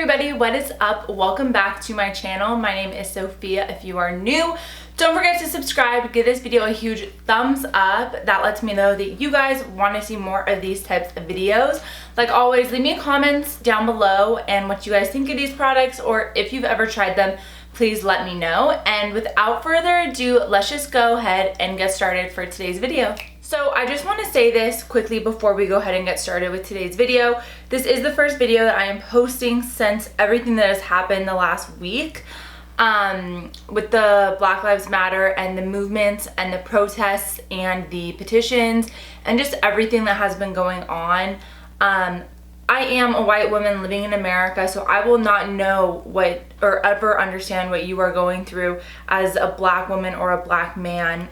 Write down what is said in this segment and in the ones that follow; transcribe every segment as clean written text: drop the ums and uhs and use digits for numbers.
everybody, what is up? Welcome back to my channel. My name is Sophia. If you are new, don't forget to subscribe. Give this video a huge thumbs up. That lets me know that you guys want to see more of these types of videos. Like always, leave me comments down below and what you guys think of these products, or if you've ever tried them, please let me know. And without further ado, let's just go ahead and get started for today's video. So I just want to say this quickly before we go ahead and get started with today's video. This is the first video that I am posting since everything that has happened the last week with the Black Lives Matter and the movements and the protests and the petitions and just everything that has been going on. I am a white woman living in America, so I will not know what or ever understand what you are going through as a black woman or a black man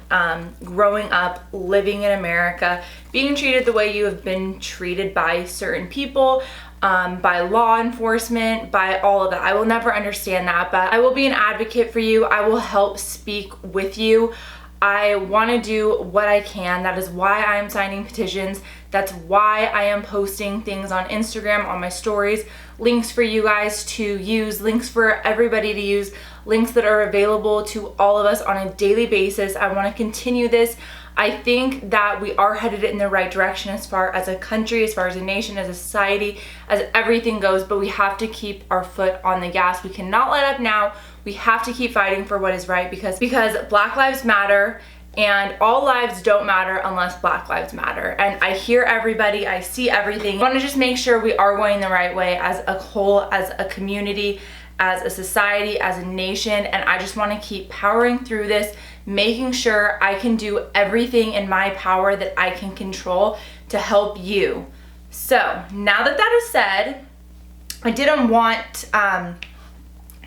growing up, living in America, being treated the way you have been treated by certain people, by law enforcement, by all of that. I will never understand that, but I will be an advocate for you. I will help speak with you. I want to do what I can. That is why I am signing petitions. That's why I am posting things on Instagram, on my stories, links for you guys to use, links for everybody to use, links that are available to all of us on a daily basis. I want to continue this. I think that we are headed in the right direction as far as a country, as far as a nation, as a society, as everything goes, but we have to keep our foot on the gas. We cannot let up now. We have to keep fighting for what is right because Black Lives Matter, and all lives don't matter unless Black Lives Matter. And I hear everybody, I see everything. I want to just make sure we are going the right way as a whole, as a community, as a society, as a nation, and I just want to keep powering through this, making sure I can do everything in my power that I can control to help you. So now that that is said, I didn't want,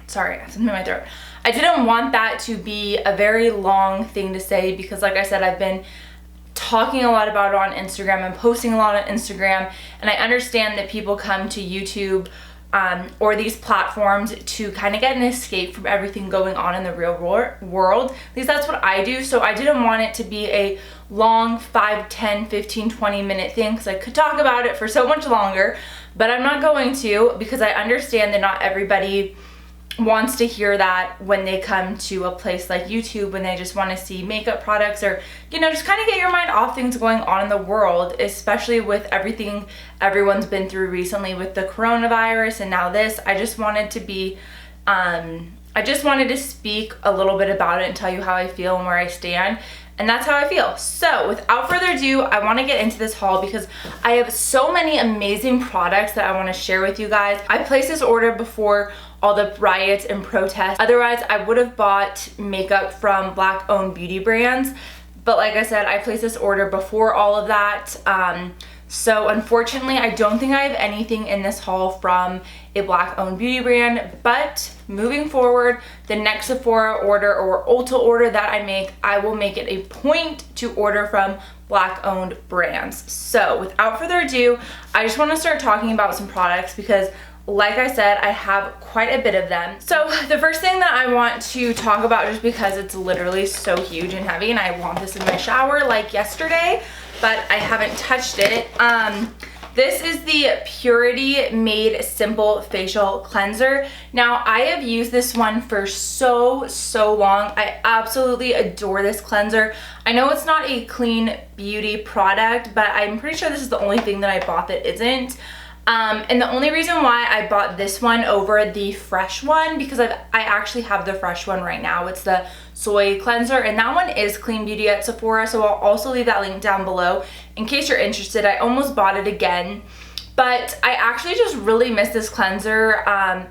sorry, I have something in my throat. I didn't want that to be a very long thing to say because like I said, I've been talking a lot about it on Instagram and posting a lot on Instagram, and I understand that people come to YouTube or these platforms to kind of get an escape from everything going on in the real world. At least that's what I do. So I didn't want it to be a long 5, 10, 15, 20 minute thing because I could talk about it for so much longer, but I'm not going to because I understand that not everybody wants to hear that when they come to a place like YouTube, when they just want to see makeup products or, you know, just kind of get your mind off things going on in the world, especially with everything everyone's been through recently with the coronavirus and now this. I just wanted to be, I just wanted to speak a little bit about it and tell you how I feel and where I stand. And that's how I feel. So without further ado, I want to get into this haul because I have so many amazing products that I want to share with you guys. I placed this order before all the riots and protests. Otherwise, I would have bought makeup from Black-owned beauty brands. But like I said, I placed this order before all of that. So unfortunately, I don't think I have anything in this haul from a Black-owned beauty brand, but moving forward, the next Sephora order or Ulta order that I make, I will make it a point to order from Black-owned brands. So without further ado, I just want to start talking about some products because like I said, I have quite a bit of them. So the first thing that I want to talk about, just because it's literally so huge and heavy and I want this in my shower like yesterday, but I haven't touched it. This is the Purity Made Simple Facial Cleanser. Now, I have used this one for so long. I absolutely adore this cleanser. I know it's not a clean beauty product, but I'm pretty sure this is the only thing that I bought that isn't. And the only reason why I bought this one over the fresh one, because I actually have the fresh one right now. It's the soy cleanser, and that one is clean beauty at Sephora, so I'll also leave that link down below in case you're interested. I almost bought it again, but I actually just really miss this cleanser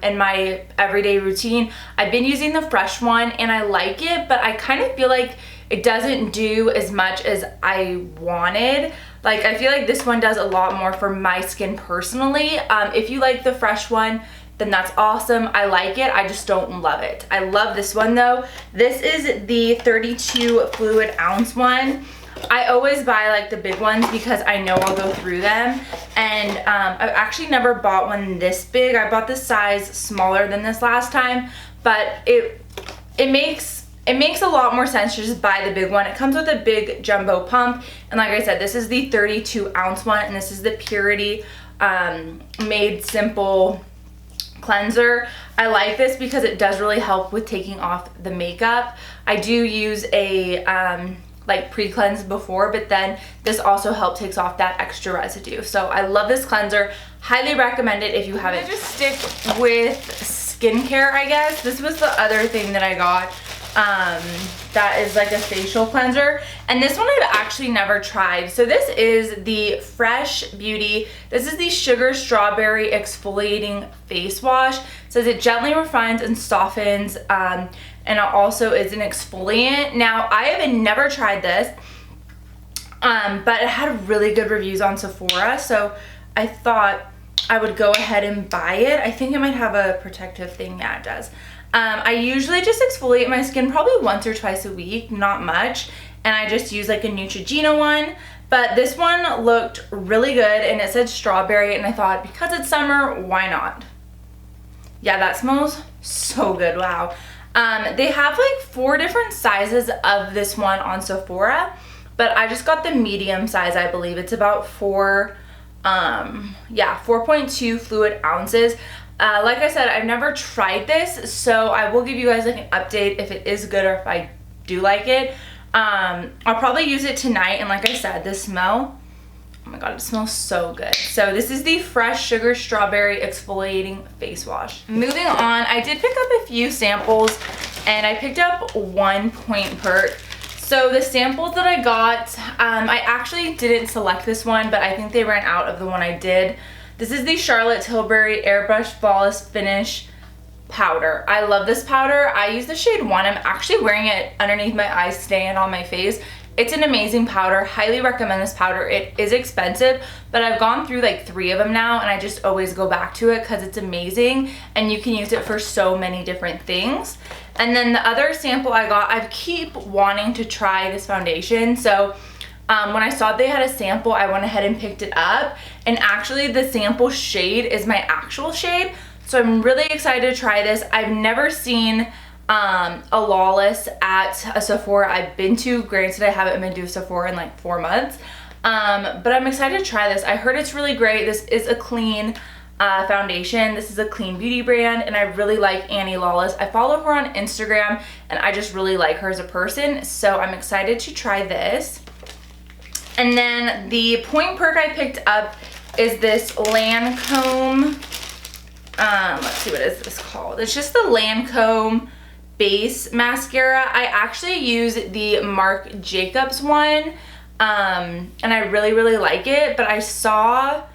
in my everyday routine. I've been using the fresh one and I like it, but I kind of feel like it doesn't do as much as I wanted. Like, I feel like this one does a lot more for my skin personally. If you like the fresh one, then that's awesome. I like it. I just don't love it. I love this one though. This is the 32 fluid ounce one. I always buy like the big ones because I know I'll go through them. And I've actually never bought one this big. I bought this size smaller than this last time, but it makes a lot more sense to just buy the big one. It comes with a big jumbo pump, and like I said, this is the 32 ounce one, and this is the Purity Made Simple cleanser. I like this because it does really help with taking off the makeup. I do use a like pre-cleanse before, but then this also helps takes off that extra residue. So I love this cleanser. Highly recommend it if you haven't. Just stick with skincare, I guess. This was the other thing that I got. That is like a facial cleanser, and this one I've actually never tried. So this is the Fresh Beauty. This is the Sugar Strawberry Exfoliating Face Wash. It says it gently refines and softens, and it also is an exfoliant. Now I have never tried this, but it had really good reviews on Sephora, so I thought I would go ahead and buy it. I think it might have a protective thing. Yeah, it does. I usually just exfoliate my skin probably once or twice a week, not much, and I just use like a Neutrogena one, but this one looked really good, and it said strawberry, and I thought because it's summer, why not? Yeah, that smells so good. Wow. They have like 4 different sizes of this one on Sephora, but I just got the medium size. I believe it's about 4.2 fluid ounces. Like I said, I've never tried this, so I will give you guys like an update if it is good or if I do like it. I'll probably use it tonight, and like I said, the smell, oh my god, it smells so good. So this is the Fresh Sugar Strawberry Exfoliating Face Wash. Moving on, I did pick up a few samples, and I picked up one Point Perk. So the samples that I got, I actually didn't select this one, but I think they ran out of the one I did. This is the Charlotte Tilbury Airbrush Flawless Finish Powder. I love this powder. I use the shade 1. I'm actually wearing it underneath my eyes today and on my face. It's an amazing powder. Highly recommend this powder. It is expensive, but I've gone through like 3 of them now, and I just always go back to it because it's amazing, and you can use it for so many different things. And then the other sample I got, I keep wanting to try this foundation, so when I saw they had a sample, I went ahead and picked it up, and actually the sample shade is my actual shade, so I'm really excited to try this. I've never seen a Lawless at a Sephora I've been to. Granted, I haven't been to a Sephora in like 4 months, but I'm excited to try this. I heard it's really great. This is a clean foundation. This is a clean beauty brand, and I really like Annie Lawless. I follow her on Instagram, and I just really like her as a person, so I'm excited to try this. And then the Point Perk I picked up is this Lancome, let's see, what is this called? It's just the Lancome Base Mascara. I actually use the Marc Jacobs one, and I really, really like it, but I saw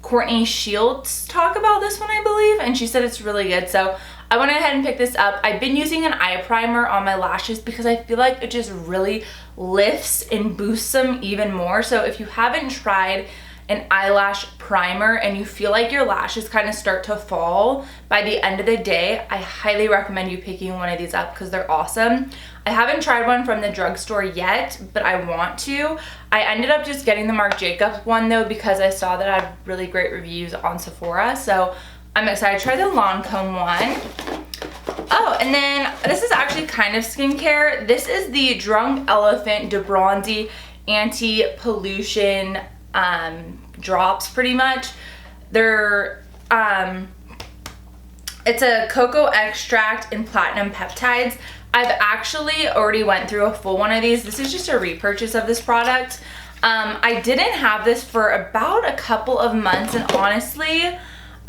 Courtney Shields talk about this one, I believe, and she said it's really good, so I went ahead and picked this up. I've been using an eye primer on my lashes because I feel like it just really lifts and boosts them even more. So if you haven't tried an eyelash primer and you feel like your lashes kind of start to fall by the end of the day, I highly recommend you picking one of these up because they're awesome. I haven't tried one from the drugstore yet, but I want to. I ended up just getting the Marc Jacobs one though because I saw that I had really great reviews on Sephora, so I'm excited to try the Lancome one. Oh, and then this is actually kind of skincare. This is the Drunk Elephant De Bronzy Anti-Pollution drops, pretty much. They're, it's a cocoa extract and platinum peptides. I've actually already went through a full one of these. This is just a repurchase of this product. I didn't have this for about a couple of months, and honestly,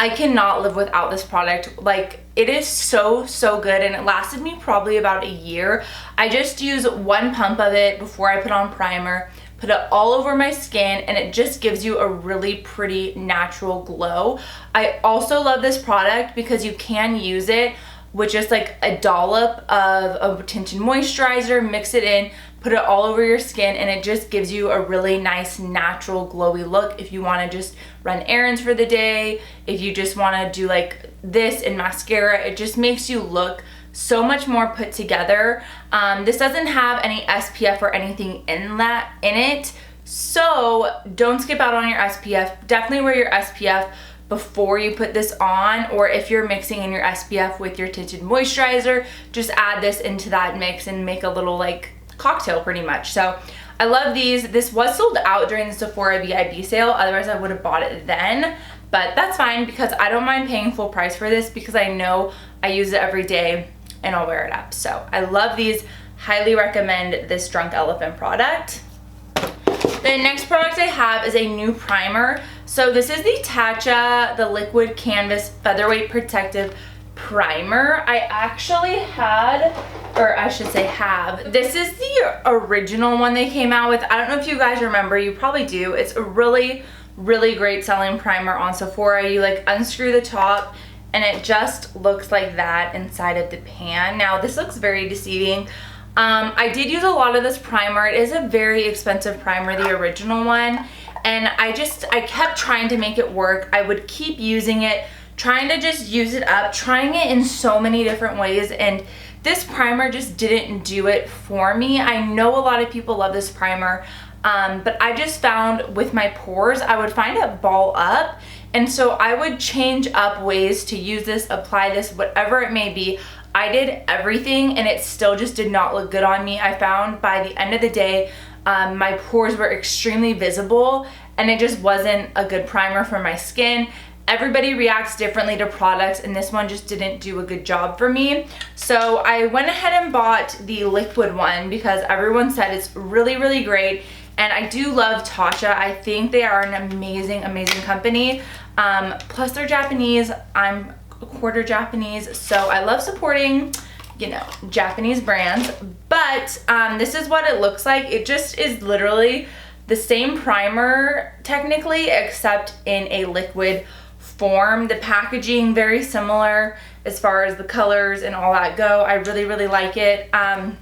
I cannot live without this product. Like, it is so, so good, and it lasted me probably about a year. I just use 1 pump of it before I put on primer, put it all over my skin, and it just gives you a really pretty natural glow. I also love this product because you can use it with just like a dollop of a tinted moisturizer, mix it in, put it all over your skin, and it just gives you a really nice natural glowy look if you want to just run errands for the day, if you just want to do like this and mascara. It just makes you look so much more put together. This doesn't have any SPF or anything in it, so don't skip out on your SPF. Definitely wear your SPF before you put this on, or if you're mixing in your SPF with your tinted moisturizer, just add this into that mix and make a little like cocktail pretty much. So I love these. This was sold out during the Sephora VIP sale, otherwise I would have bought it then, but that's fine because I don't mind paying full price for this because I know I use it every day and I'll wear it up. So I love these. Highly recommend this Drunk Elephant product. The next product I have is a new primer. So this is the Tatcha, the Liquid Canvas Featherweight Protective Primer. I actually had, or I should say have, this is the original one they came out with. I don't know if you guys remember, you probably do. It's a really great selling primer on Sephora. You like unscrew the top and it just looks like that inside of the pan. Now this looks very deceiving. I did use a lot of this primer. It is a very expensive primer, the original one, and I kept trying to make it work. I would keep using it, trying to just use it up, trying it in so many different ways, and this primer just didn't do it for me. I know a lot of people love this primer, but I just found with my pores, I would find it ball up, and so I would change up ways to use this, apply this, whatever it may be. I did everything and it still just did not look good on me. I found by the end of the day, my pores were extremely visible and it just wasn't a good primer for my skin. Everybody reacts differently to products and this one just didn't do a good job for me. So I went ahead and bought the liquid one because everyone said it's really great. And I do love Tatcha. I think they are an amazing company. Plus they're Japanese. I'm a quarter Japanese, so I love supporting, you know, Japanese brands. But this is what it looks like. It just is literally the same primer technically, except in a liquid form. The packaging very similar as far as the colors and all that go. I really like it. I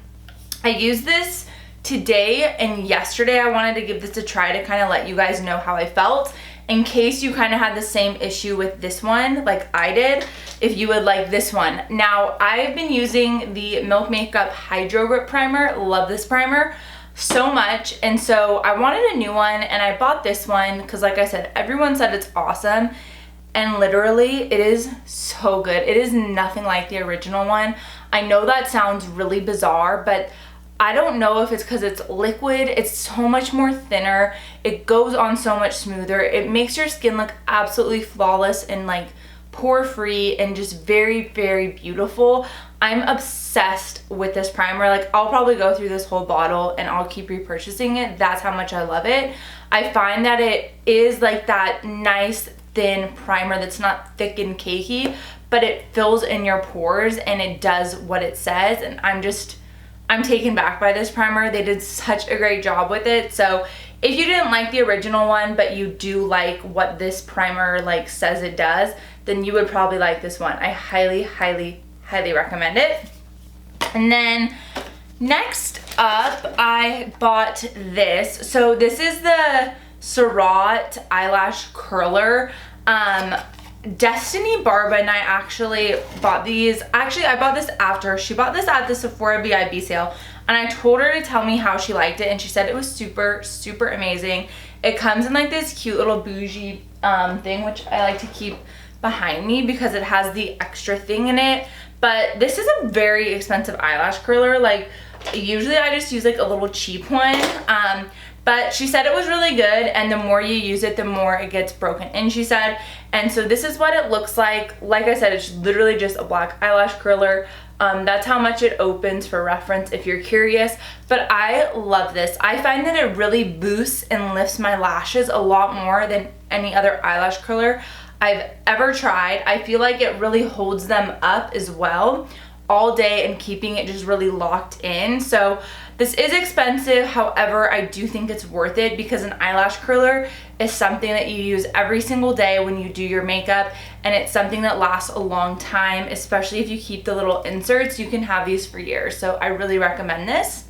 used this today and yesterday. I wanted to give this a try to kind of let you guys know how I felt, in case you kind of had the same issue with this one like I did, if you would like this one. Now, I've been using the Milk Makeup Hydro Grip Primer. Love this primer so much, and so I wanted a new one and I bought this one because, like I said, everyone said it's awesome, and literally it is so good. It is nothing like the original one. I know that sounds really bizarre, but I don't know if it's because it's liquid. It's so much more thinner. It goes on so much smoother. It makes your skin look absolutely flawless and like pore free and just very beautiful. I'm obsessed with this primer. Like, I'll probably go through this whole bottle and I'll keep repurchasing it. That's how much I love it. I find that it is like that nice thin primer that's not thick and cakey, but it fills in your pores and it does what it says, and I'm taken back by this primer. They did such a great job with it. So if you didn't like the original one, but you do like what this primer like says it does, then you would probably like this one. I highly recommend it. And then next up, I bought this. So this is the Surratt eyelash curler. Destiny Barba and I actually bought these. Actually, I bought this after. She bought this at the Sephora VIB sale, and I told her to tell me how she liked it, and she said it was super amazing. It comes in like this cute little bougie thing, which I like to keep behind me because it has the extra thing in it. But this is a very expensive eyelash curler. Like, usually I just use like a little cheap one. But she said it was really good, and the more you use it, the more it gets broken in, she said. And so this is what it looks like. Like I said, it's literally just a black eyelash curler. That's how much it opens for reference if you're curious. But I love this. I find that it really boosts and lifts my lashes a lot more than any other eyelash curler I've ever tried. I feel like it really holds them up as well all day and keeping it just really locked in. So this is expensive, however, I do think it's worth it because an eyelash curler is something that you use every single day when you do your makeup, and it's something that lasts a long time, especially if you keep the little inserts. You can have these for years, so I really recommend this.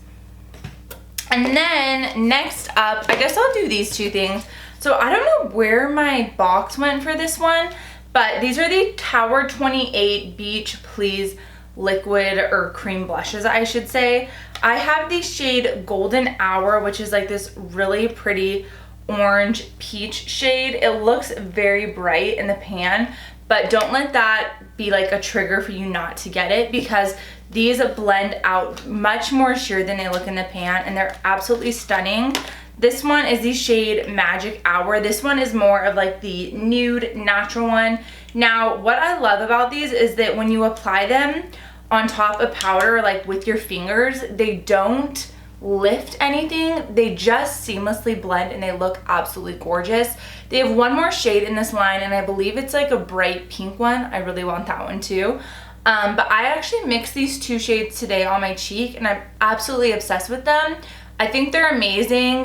And then next up, I guess I'll do these two things. So I don't know where my box went for this one, but these are the Tower 28 Beach Please liquid or cream blushes, I should say. I have the shade Golden Hour, which is like this really pretty orange peach shade. It looks very bright in the pan, but don't let that be like a trigger for you not to get it, because these blend out much more sheer than they look in the pan, and they're absolutely stunning. This one is the shade Magic Hour. This one is more of like the nude natural one. Now, what I love about these is that when you apply them on top of powder, like with your fingers, they don't lift anything. They just seamlessly blend and they look absolutely gorgeous. They have one more shade in this line, and I believe it's like a bright pink one. I really want that one too. But I actually mixed these two shades today on my cheek, and I'm absolutely obsessed with them. I think they're amazing.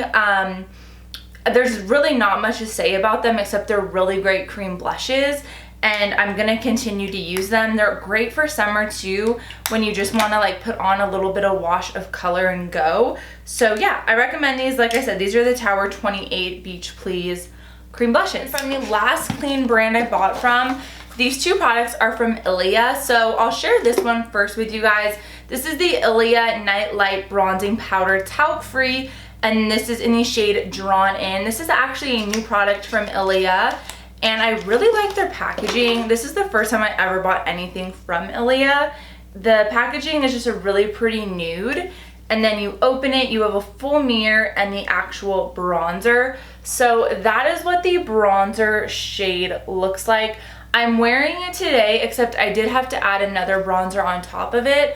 There's really not much to say about them except they're really great cream blushes, and I'm gonna continue to use them. They're great for summer too, when you just wanna like put on a little bit of wash of color and go. So yeah, I recommend these. Like I said, these are the Tower 28 Beach Please cream blushes. From the last clean brand I bought from, these two products are from Ilia. So I'll share this one first with you guys. This is the Ilia Night Light Bronzing Powder, talc free, and this is in the shade Drawn In. This is actually a new product from Ilia, and I really like their packaging. This is the first time I ever bought anything from Ilia. The packaging is just a really pretty nude, and then you open it, you have a full mirror and the actual bronzer. So that is what the bronzer shade looks like. I'm wearing it today, except I did have to add another bronzer on top of it.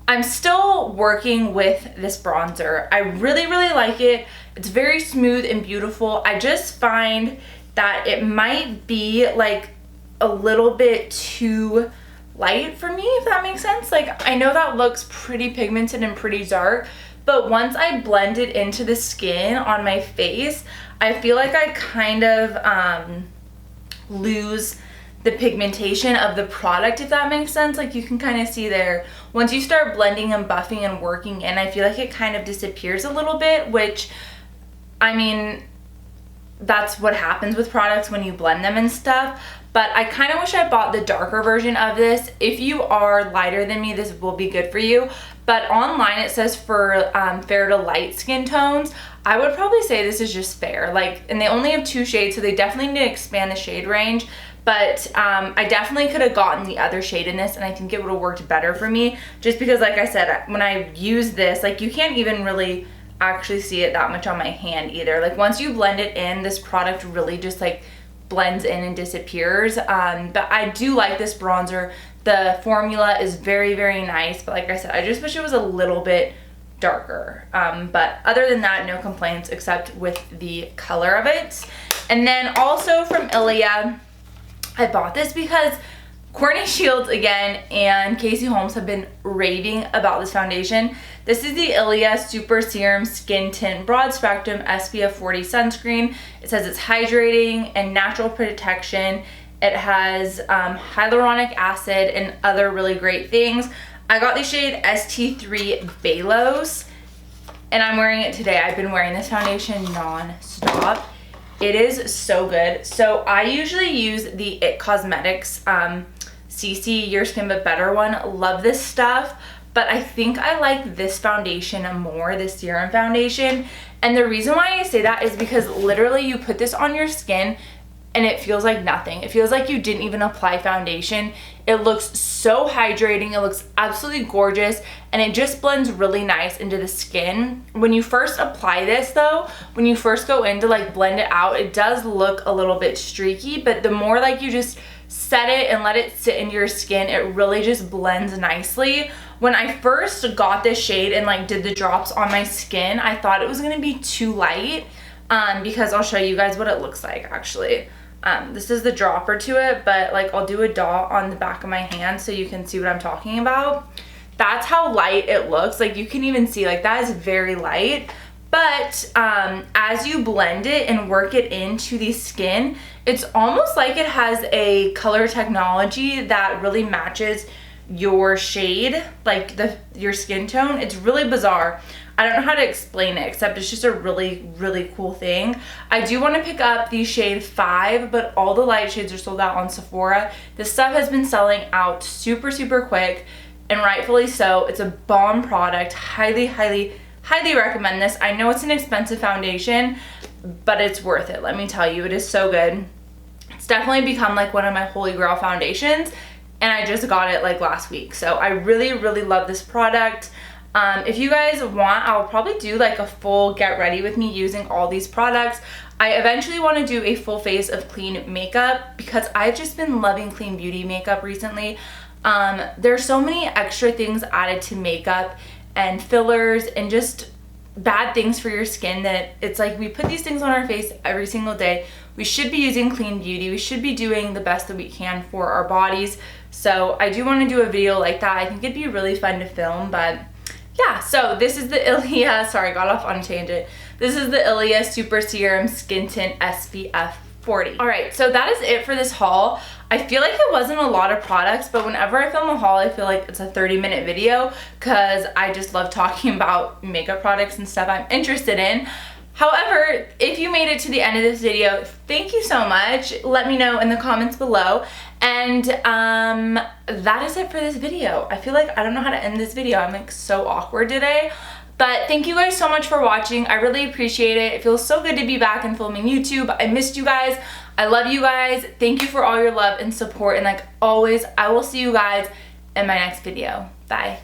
I'm still working with this bronzer. I really, really like it. It's very smooth and beautiful. I just find that it might be like a little bit too light for me, if that makes sense. Like, I know that looks pretty pigmented and pretty dark, but once I blend it into the skin on my face, I feel like I kind of lose the pigmentation of the product, if that makes sense. Like, you can kind of see there, once you start blending and buffing and working in, I feel like it kind of disappears a little bit, which, I mean, that's what happens with products when you blend them and stuff. But I kind of wish I bought the darker version of this. If you are lighter than me, this will be good for you. But online it says for fair to light skin tones. I would probably say this is just fair. Like, and they only have two shades, so they definitely need to expand the shade range. But I definitely could have gotten the other shade in this, and I think it would have worked better for me. Just because, like I said, when I use this, like, you can't even really actually see it that much on my hand either. Like, once you blend it in, this product really just like blends in and disappears. But I do like this bronzer. The formula is very, very nice, but like I said, I just wish it was a little bit darker. But other than that, no complaints except with the color of it. And then also from Ilia, I bought this because Courtney Shields again and Casey Holmes have been raving about this foundation. This is the Ilia Super Serum Skin Tint Broad Spectrum SPF 40 Sunscreen. It says it's hydrating and natural protection. It has hyaluronic acid and other really great things. I got the shade ST3 Balos, and I'm wearing it today. I've been wearing this foundation non-stop. It is so good. So I usually use the IT Cosmetics CC Your Skin But Better one. Love this stuff, but I think I like this foundation more, this serum foundation. And the reason why I say that is because literally you put this on your skin and it feels like nothing. It feels like you didn't even apply foundation. It looks so hydrating. It looks absolutely gorgeous, and it just blends really nice into the skin. When you first apply this though, when you first go in to like blend it out, it does look a little bit streaky, but the more like you just set it and let it sit into your skin, it really just blends nicely. When I first got this shade and like did the drops on my skin, I thought it was gonna be too light, because I'll show you guys what it looks like actually. This is the dropper to it, but like I'll do a dot on the back of my hand so you can see what I'm talking about. That's how light it looks. Like, you can even see like that is very light. But as you blend it and work it into the skin, it's almost like it has a color technology that really matches your shade, like your skin tone. It's really bizarre. I don't know how to explain it, except it's just a really, really cool thing. I do want to pick up the shade 5, but all the light shades are sold out on Sephora. This stuff has been selling out super, super quick, and rightfully so. It's a bomb product. Highly, highly, highly recommend this. I know it's an expensive foundation, but it's worth it. Let me tell you, it is so good. It's definitely become like one of my holy grail foundations, and I just got it like last week. So I really, really love this product. If you guys want, I'll probably do like a full get ready with me using all these products. I eventually want to do a full face of clean makeup because I've just been loving clean beauty makeup recently. There's so many extra things added to makeup and fillers and just bad things for your skin that it's like we put these things on our face every single day. We should be using clean beauty. We should be doing the best that we can for our bodies. So I do want to do a video like that. I think it'd be really fun to film, but yeah. So this is the Ilia, sorry, got off on a tangent. This is the Ilia Super Serum Skin Tint SPF 40. All right, so that is it for this haul. I feel like it wasn't a lot of products, but whenever I film a haul, I feel like it's a 30-minute video because I just love talking about makeup products and stuff I'm interested in. However, if you made it to the end of this video, thank you so much. Let me know in the comments below. And that is it for this video. I feel like I don't know how to end this video. I'm like so awkward today. But thank you guys so much for watching. I really appreciate it. It feels so good to be back and filming YouTube. I missed you guys. I love you guys. Thank you for all your love and support. And like always, I will see you guys in my next video. Bye.